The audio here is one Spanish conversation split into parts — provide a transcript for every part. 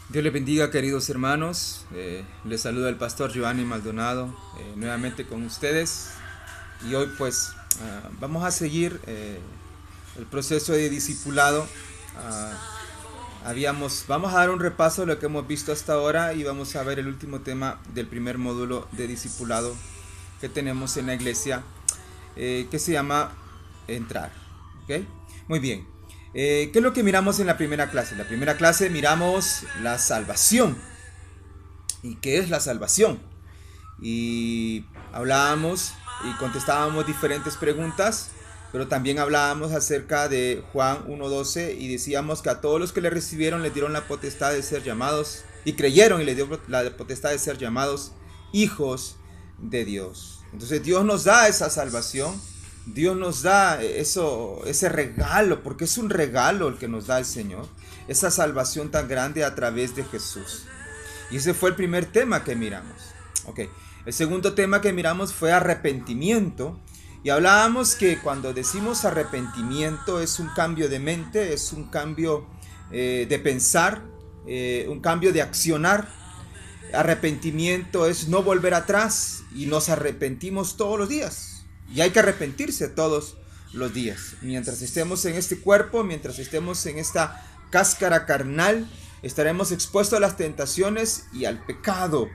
Dios les bendiga, queridos hermanos. Les saluda el pastor Giovanni Maldonado nuevamente con ustedes. Y hoy pues vamos a seguir el proceso de discipulado. Vamos a dar un repaso de lo que hemos visto hasta ahora y vamos a ver el último tema del primer módulo de discipulado que tenemos en la iglesia, que se llama entrar. ¿Ok? Muy bien. ¿Qué es lo que miramos en la primera clase? En la primera clase miramos la salvación. ¿Y qué es la salvación? Y hablábamos y contestábamos diferentes preguntas, pero también hablábamos acerca de Juan 1:12 y decíamos que a todos los que le recibieron les dieron la potestad de ser llamados, y creyeron y les dio la potestad de ser llamados hijos de Dios. Entonces Dios nos da esa salvación. Dios nos da ese regalo, porque es un regalo el que nos da el Señor, esa salvación tan grande a través de Jesús. Y ese fue el primer tema que miramos. Okay. El segundo tema que miramos fue arrepentimiento. Y hablábamos que cuando decimos arrepentimiento es un cambio de mente, es un cambio de pensar, un cambio de accionar. Arrepentimiento es no volver atrás y nos arrepentimos todos los días. Y hay que arrepentirse todos los días. Mientras estemos en este cuerpo, mientras estemos en esta cáscara carnal, estaremos expuestos a las tentaciones y al pecado.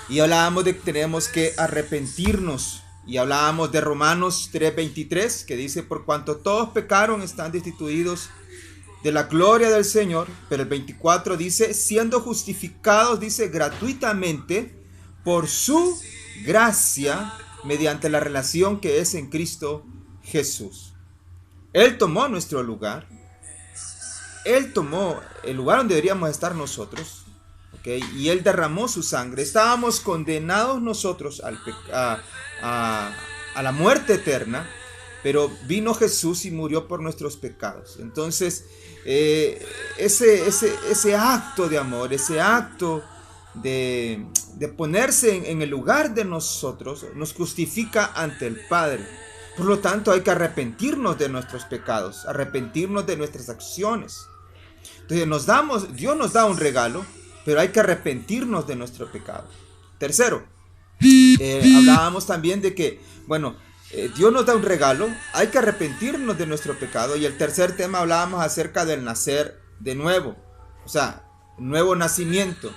Y hablábamos de que tenemos que arrepentirnos. Y hablábamos de Romanos 3:23, que dice: por cuanto todos pecaron, están destituidos de la gloria del Señor. Pero el 24 dice: siendo justificados, dice, gratuitamente por su gracia, mediante la relación que es en Cristo Jesús. Él tomó nuestro lugar. Él tomó el lugar donde deberíamos estar nosotros. ¿Okay? Y Él derramó su sangre. Estábamos condenados nosotros a la muerte eterna. Pero vino Jesús y murió por nuestros pecados. Entonces, ese acto de amor, ese acto de ponerse en el lugar de nosotros, nos justifica ante el Padre. Por lo tanto, hay que arrepentirnos de nuestros pecados, arrepentirnos de nuestras acciones. Entonces Dios nos da un regalo, pero hay que arrepentirnos de nuestro pecado. Tercero, hablábamos también de que, Dios nos da un regalo, hay que arrepentirnos de nuestro pecado. Y el tercer tema hablábamos acerca del nacer de nuevo, o sea, nuevo nacimiento.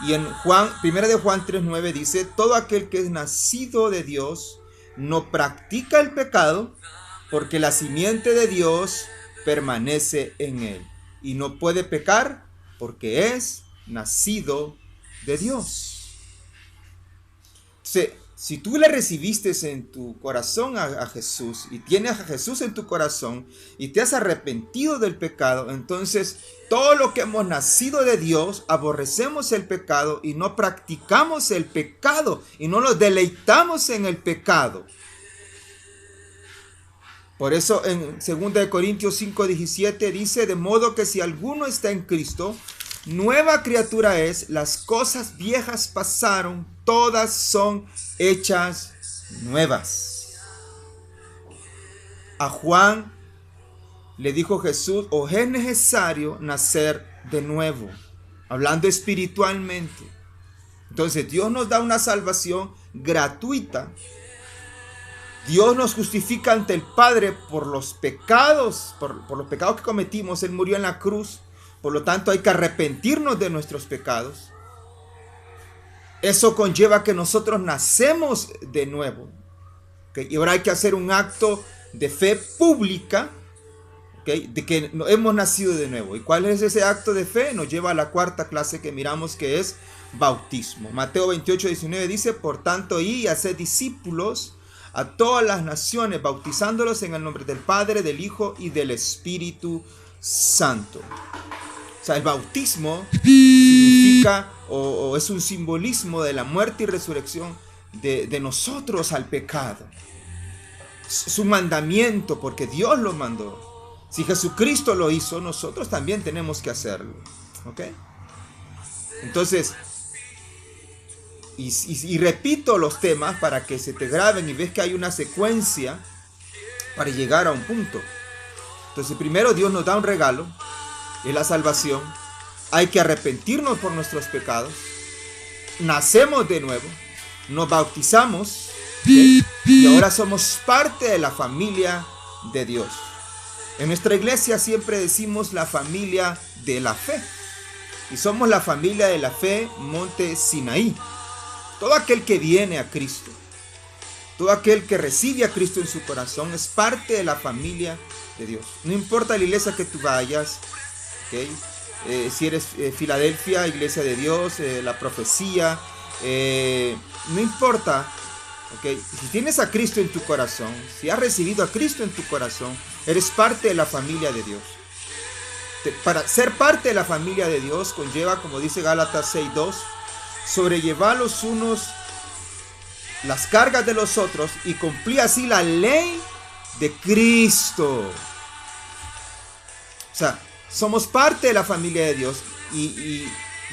Y en 1 de Juan 3:9 dice: todo aquel que es nacido de Dios no practica el pecado, porque la simiente de Dios permanece en él, y no puede pecar porque es nacido de Dios. Entonces, si tú le recibiste en tu corazón a Jesús y tienes a Jesús en tu corazón y te has arrepentido del pecado, entonces todo lo que hemos nacido de Dios aborrecemos el pecado y no practicamos el pecado y no nos deleitamos en el pecado. Por eso en 2 Corintios 5:17 dice: de modo que si alguno está en Cristo, nueva criatura es, las cosas viejas pasaron, todas son hechas nuevas. A Juan le dijo Jesús: os es necesario nacer de nuevo, hablando espiritualmente. Entonces Dios nos da una salvación gratuita. Dios nos justifica ante el Padre por los pecados, por los pecados que cometimos. Él murió en la cruz. Por lo tanto, hay que arrepentirnos de nuestros pecados. Eso conlleva que nosotros nacemos de nuevo. ¿Okay? Y ahora hay que hacer un acto de fe pública, ¿okay?, de que hemos nacido de nuevo. ¿Y cuál es ese acto de fe? Nos lleva a la cuarta clase que miramos, que es bautismo. Mateo 28:19 dice: por tanto, id y haced discípulos a todas las naciones, bautizándolos en el nombre del Padre, del Hijo y del Espíritu Santo. O sea, el bautismo significa o es un simbolismo de la muerte y resurrección de nosotros al pecado. Es un mandamiento porque Dios lo mandó. Si Jesucristo lo hizo, nosotros también tenemos que hacerlo. ¿Ok? Entonces, y repito los temas para que se te graben y ves que hay una secuencia para llegar a un punto. Entonces, primero Dios nos da un regalo, es la salvación. hay que arrepentirnos por nuestros pecados, nacemos de nuevo, nos bautizamos, ¿okay? Y ahora somos parte de la familia de Dios. En nuestra iglesia siempre decimos la familia de la fe. Y somos la familia de la fe Monte Sinaí. Todo aquel que viene a Cristo, todo aquel que recibe a Cristo en su corazón es parte de la familia de Dios. No importa la iglesia que tú vayas, ¿okay? Si eres Filadelfia, Iglesia de Dios, la profecía, no importa, ¿okay? Si tienes a Cristo en tu corazón, si has recibido a Cristo en tu corazón, eres parte de la familia de Dios. Para ser parte de la familia de Dios conlleva, como dice Gálatas 6:2, sobrellevar los unos las cargas de los otros y cumplir así la ley de Cristo. O sea, somos parte de la familia de Dios y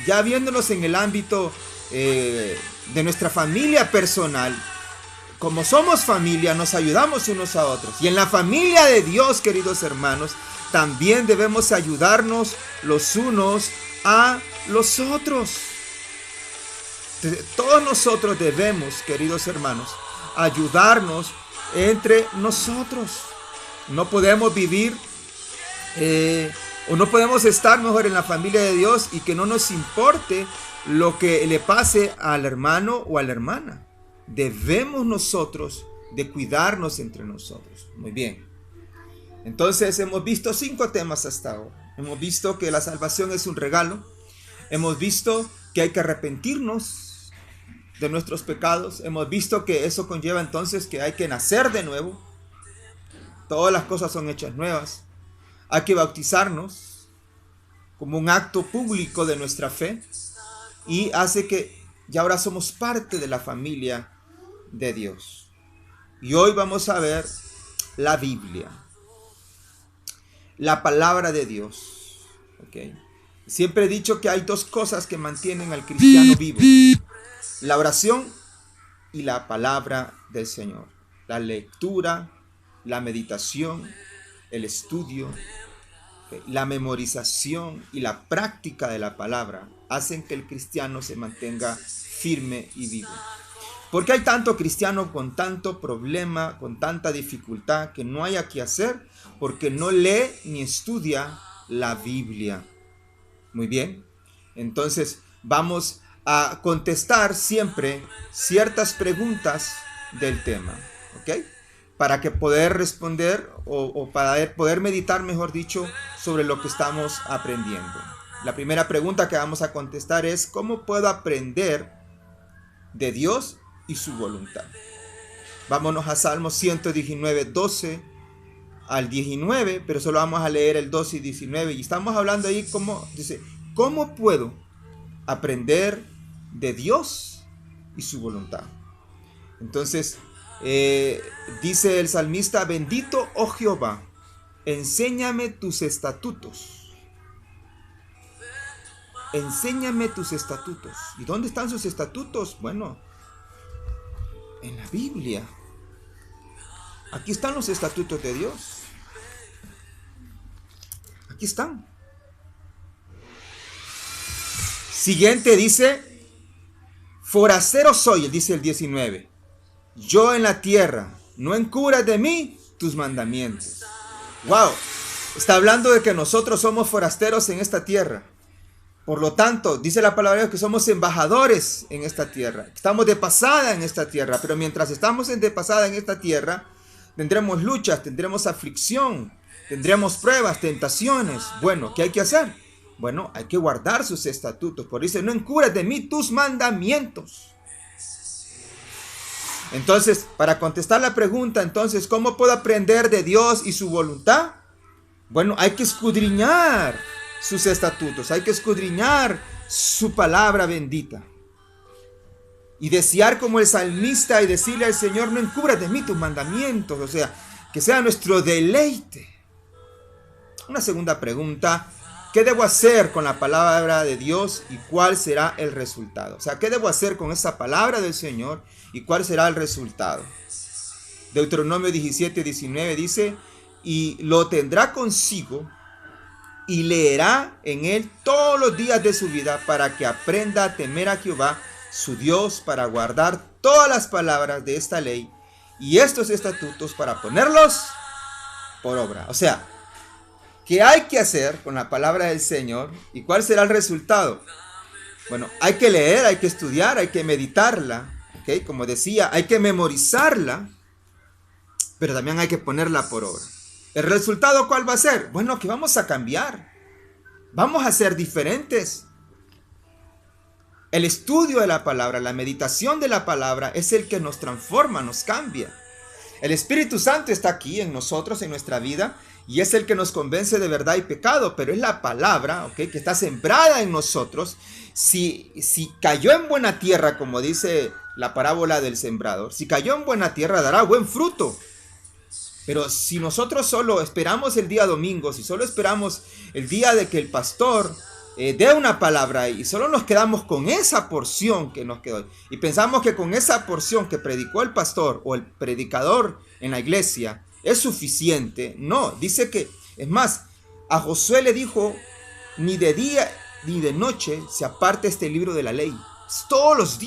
ya viéndonos en el ámbito de nuestra familia personal, como somos familia, nos ayudamos unos a otros. Y en la familia de Dios, queridos hermanos, también debemos ayudarnos los unos a los otros. Todos nosotros debemos, queridos hermanos, ayudarnos entre nosotros. No podemos vivir o no podemos estar mejor en la familia de Dios y que no nos importe lo que le pase al hermano o a la hermana. Debemos nosotros de cuidarnos entre nosotros. Muy bien. Entonces hemos visto 5 temas hasta ahora. Hemos visto que la salvación es un regalo. Hemos visto que hay que arrepentirnos de nuestros pecados. Hemos visto que eso conlleva entonces que hay que nacer de nuevo. Todas las cosas son hechas nuevas. Hay que bautizarnos como un acto público de nuestra fe y hace que ya ahora somos parte de la familia de Dios. Y hoy vamos a ver la Biblia, la palabra de Dios. ¿Okay? Siempre he dicho que hay 2 cosas que mantienen al cristiano vivo: la oración y la palabra del Señor. La lectura, la meditación, el estudio, la memorización y la práctica de la palabra hacen que el cristiano se mantenga firme y vivo. ¿Por qué hay tanto cristiano con tanto problema, con tanta dificultad que no haya que hacer? Porque no lee ni estudia la Biblia. Muy bien. Entonces vamos a contestar siempre ciertas preguntas del tema. ¿Ok? Para que poder responder o para poder meditar, mejor dicho, sobre lo que estamos aprendiendo. La primera pregunta que vamos a contestar es: ¿cómo puedo aprender de Dios y su voluntad? Vámonos a Salmos 119, 12 al 19, pero solo vamos a leer el 12 y 19. Y estamos hablando ahí como, dice, ¿cómo puedo aprender de Dios y su voluntad? Entonces, dice el salmista: bendito, oh Jehová, enséñame tus estatutos. Enséñame tus estatutos. ¿Y dónde están sus estatutos? Bueno, en la Biblia. Aquí están los estatutos de Dios. Aquí están. Siguiente dice: forastero soy, dice el 19. Yo en la tierra, no encubras de mí tus mandamientos. Wow, está hablando de que nosotros somos forasteros en esta tierra. Por lo tanto, dice la palabra de Dios que somos embajadores en esta tierra. Estamos de pasada en esta tierra, pero mientras estamos de pasada en esta tierra, tendremos luchas, tendremos aflicción, tendremos pruebas, tentaciones. Bueno, ¿qué hay que hacer? Bueno, hay que guardar sus estatutos. Por eso dice: no encubras de mí tus mandamientos. Entonces, para contestar la pregunta, entonces, ¿cómo puedo aprender de Dios y su voluntad? Bueno, hay que escudriñar sus estatutos, hay que escudriñar su palabra bendita. Y desear como el salmista y decirle al Señor: no encubras de mí tus mandamientos. O sea, que sea nuestro deleite. Una segunda pregunta: ¿qué debo hacer con la palabra de Dios y cuál será el resultado? O sea, ¿qué debo hacer con esa palabra del Señor y cuál será el resultado? Deuteronomio 17, 19 dice: y lo tendrá consigo y leerá en él todos los días de su vida para que aprenda a temer a Jehová, su Dios, para guardar todas las palabras de esta ley y estos estatutos para ponerlos por obra. O sea, ¿qué hay que hacer con la palabra del Señor y cuál será el resultado? Bueno, hay que leer, hay que estudiar, hay que meditarla, ¿ok? Como decía, hay que memorizarla, pero también hay que ponerla por obra. ¿El resultado cuál va a ser? Bueno, que vamos a cambiar, vamos a ser diferentes. El estudio de la palabra, la meditación de la palabra es el que nos transforma, nos cambia. El Espíritu Santo está aquí en nosotros, en nuestra vida, y es el que nos convence de verdad y pecado, pero es la palabra, ¿ok?, que está sembrada en nosotros. Si cayó en buena tierra, como dice la parábola del sembrador, si cayó en buena tierra dará buen fruto. Pero si nosotros solo esperamos el día domingo, si solo esperamos el día de que el pastor dé una palabra y solo nos quedamos con esa porción que nos quedó y pensamos que con esa porción que predicó el pastor o el predicador en la iglesia es suficiente, no, dice que, es más, a Josué le dijo, ni de día ni de noche se aparte este libro de la ley. Todos los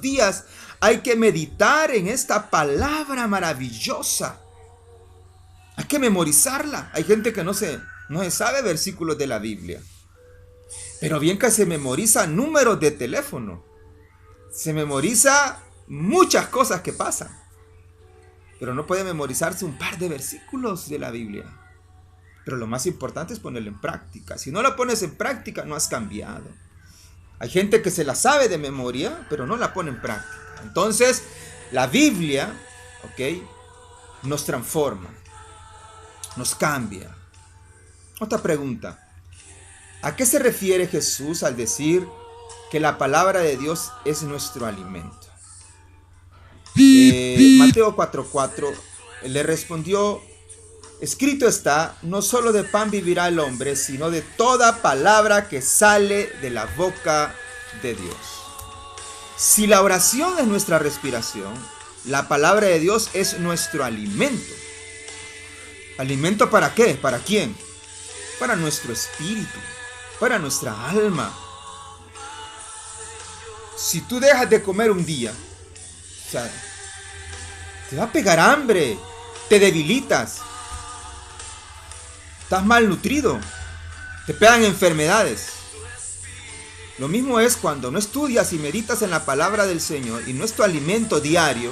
días hay que meditar en esta palabra maravillosa. Hay que memorizarla. Hay gente que no se sabe versículos de la Biblia, pero bien que se memoriza números de teléfono. Se memoriza muchas cosas que pasan, pero no puede memorizarse un par de versículos de la Biblia. Pero lo más importante es ponerlo en práctica. Si no lo pones en práctica, no has cambiado. Hay gente que se la sabe de memoria, pero no la pone en práctica. Entonces, la Biblia, ¿ok?, nos transforma, nos cambia. Otra pregunta. ¿A qué se refiere Jesús al decir que la palabra de Dios es nuestro alimento? Mateo 4:4 le respondió: escrito está, no solo de pan vivirá el hombre, sino de toda palabra que sale de la boca de Dios. Si la oración es nuestra respiración, la palabra de Dios es nuestro alimento. ¿Alimento para qué? ¿Para quién? Para nuestro espíritu, para nuestra alma. Si tú dejas de comer un día, o sea, te va a pegar hambre, te debilitas, estás malnutrido, te pegan enfermedades. Lo mismo es cuando no estudias y meditas en la palabra del Señor y no es tu alimento diario,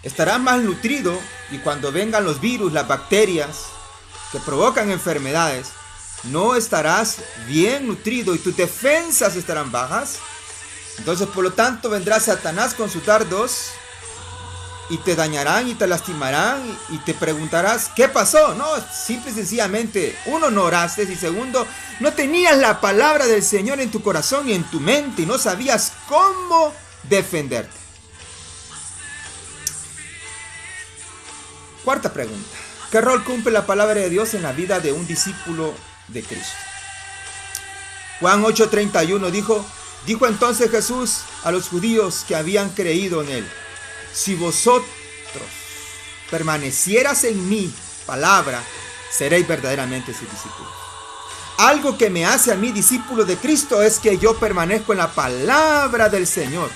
estarás malnutrido y cuando vengan los virus, las bacterias que provocan enfermedades, no estarás bien nutrido y tus defensas estarán bajas. Entonces, por lo tanto, vendrá Satanás con sus dardos y te dañarán y te lastimarán y te preguntarás, ¿qué pasó? No, simple y sencillamente, uno, no oraste, y segundo, no tenías la palabra del Señor en tu corazón y en tu mente y no sabías cómo defenderte. Cuarta pregunta. ¿Qué rol cumple la palabra de Dios en la vida de un discípulo de Cristo? Juan 8:31 dijo entonces Jesús a los judíos que habían creído en él: si vosotros permanecieras en mi palabra, seréis verdaderamente sus discípulos. Algo que me hace a mí discípulo de Cristo es que yo permanezco en la palabra del Señor.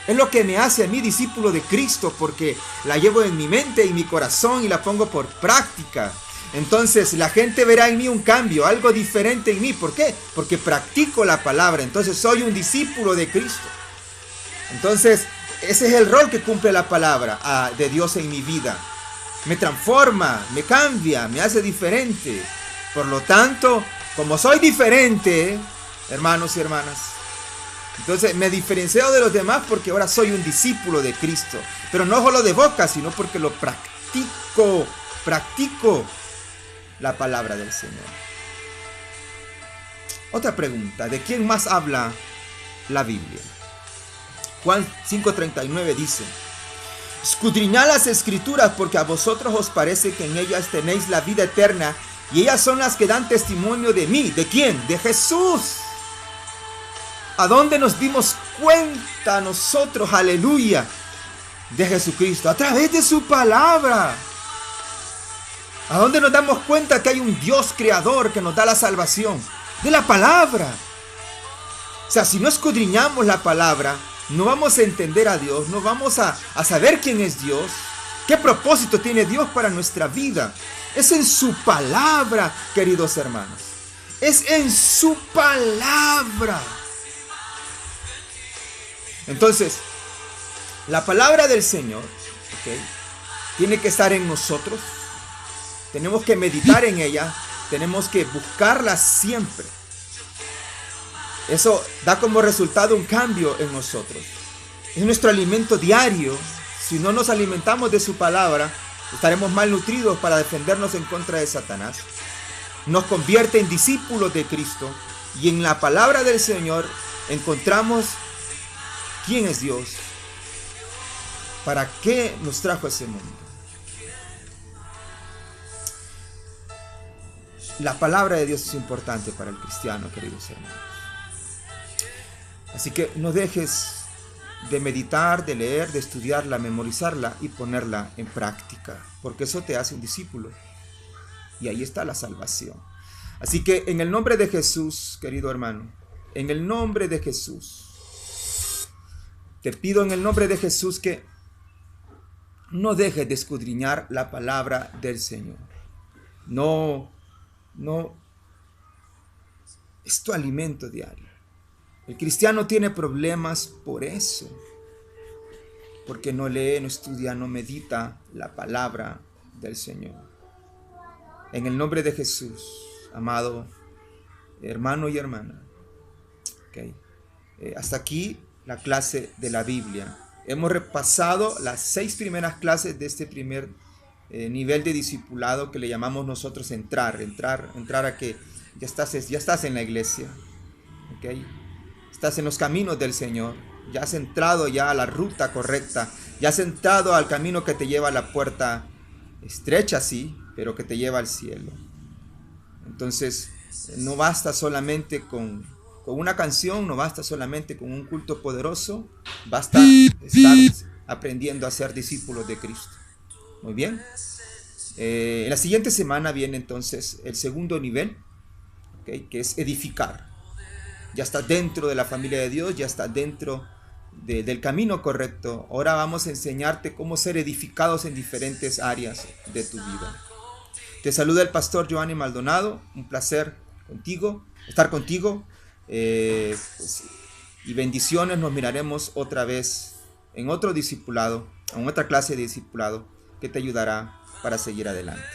Es lo que me hace a mí discípulo de Cristo, porque la llevo en mi mente y mi corazón y la pongo por práctica. Entonces la gente verá en mí un cambio, algo diferente en mí. ¿Por qué? Porque practico la palabra. Entonces soy un discípulo de Cristo. Entonces ese es el rol que cumple la palabra de Dios en mi vida. Me transforma, me cambia, me hace diferente. Por lo tanto, como soy diferente, hermanos y hermanas, entonces me diferencio de los demás porque ahora soy un discípulo de Cristo. Pero no solo de boca, sino porque lo practico la palabra del Señor. Otra pregunta, ¿de quién más habla la Biblia? Juan 5:39 dice: escudriñad las escrituras porque a vosotros os parece que en ellas tenéis la vida eterna y ellas son las que dan testimonio de mí. ¿De quién? De Jesús. ¿A dónde nos dimos cuenta nosotros, aleluya, de Jesucristo? A través de su palabra. ¿A dónde nos damos cuenta que hay un Dios creador que nos da la salvación? De la palabra. O sea, si no escudriñamos la palabra, no vamos a entender a Dios, no vamos a saber quién es Dios, qué propósito tiene Dios para nuestra vida. Es en su palabra, queridos hermanos. Es en su palabra. Entonces, la palabra del Señor, ¿okay?, tiene que estar en nosotros. Tenemos que meditar en ella. Tenemos que buscarla siempre. Eso da como resultado un cambio en nosotros. Es nuestro alimento diario. Si no nos alimentamos de su palabra, estaremos malnutridos para defendernos en contra de Satanás. Nos convierte en discípulos de Cristo. Y en la palabra del Señor encontramos quién es Dios. ¿Para qué nos trajo a ese mundo? La palabra de Dios es importante para el cristiano, queridos hermanos. Así que no dejes de meditar, de leer, de estudiarla, memorizarla y ponerla en práctica, porque eso te hace un discípulo. Y ahí está la salvación. Así que en el nombre de Jesús, querido hermano, en el nombre de Jesús, te pido en el nombre de Jesús que no dejes de escudriñar la palabra del Señor. No, es tu alimento diario. El cristiano tiene problemas por eso, porque no lee, no estudia, no medita la palabra del Señor. En el nombre de Jesús, amado hermano y hermana, okay. Hasta aquí la clase de la Biblia. Hemos repasado las 6 primeras clases de este primer nivel de discipulado que le llamamos nosotros entrar a que ya estás en la iglesia, ¿okay? Estás en los caminos del Señor, ya has entrado ya a la ruta correcta, ya has entrado al camino que te lleva a la puerta estrecha, sí, pero que te lleva al cielo. Entonces, no basta solamente con una canción, no basta solamente con un culto poderoso, basta estar aprendiendo a ser discípulos de Cristo. Muy bien. En la siguiente semana viene entonces el segundo nivel, ¿okay?, que es edificar. Ya está dentro de la familia de Dios, ya está dentro del camino correcto. Ahora vamos a enseñarte cómo ser edificados en diferentes áreas de tu vida. Te saluda el pastor Giovanni Maldonado. Un placer estar contigo. Y bendiciones. Nos miraremos otra vez en otro discipulado, en otra clase de discipulado que te ayudará para seguir adelante.